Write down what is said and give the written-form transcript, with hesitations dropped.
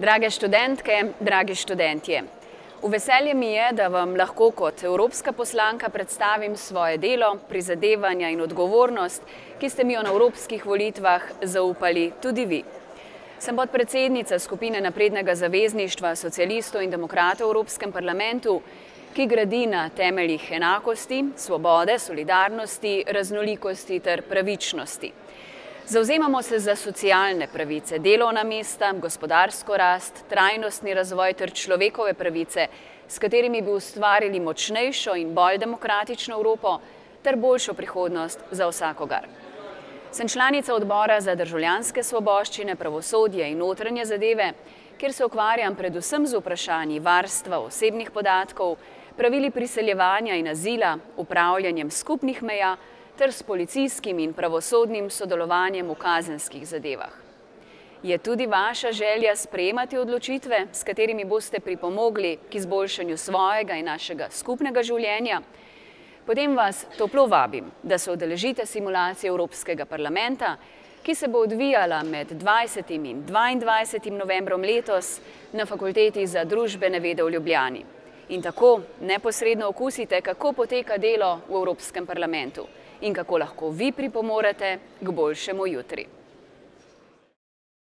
Drage študentke, dragi študentje, v veselje mi je, da vam lahko kot evropska poslanka predstavim svoje delo, prizadevanja in odgovornost, ki ste mi jo na evropskih volitvah zaupali tudi vi. Sem podpredsednica skupine Naprednega zavezništva socialistov in demokratov v Evropskem parlamentu, ki gradi na temeljih enakosti, svobode, solidarnosti, raznolikosti ter pravičnosti. Zavzemamo se za socialne pravice, delovna mesta, gospodarsko rast, trajnostni razvoj ter človekove pravice, s katerimi bi ustvarili močnejšo in bolj demokratično Evropo ter boljšo prihodnost za vsakogar. Sem članica odbora za državljanske svoboščine, pravosodje in notranje zadeve, kjer se ukvarjam predvsem z vprašanji varstva osebnih podatkov, pravili priseljevanja in azila, upravljanjem skupnih meja ter s policijskim in pravosodnim sodelovanjem v kazenskih zadevah. Je tudi vaša želja sprejemati odločitve, s katerimi boste pripomogli k izboljšanju svojega in našega skupnega življenja? Potem vas toplo vabim, da se udeležite simulacije Evropskega parlamenta, ki se bo odvijala med 20. in 22. novembrom letos na Fakulteti za družbene vede v Ljubljani. In tako neposredno okusite, kako poteka delo v Evropskem parlamentu in kako lahko vi pripomorete k boljšemu jutri.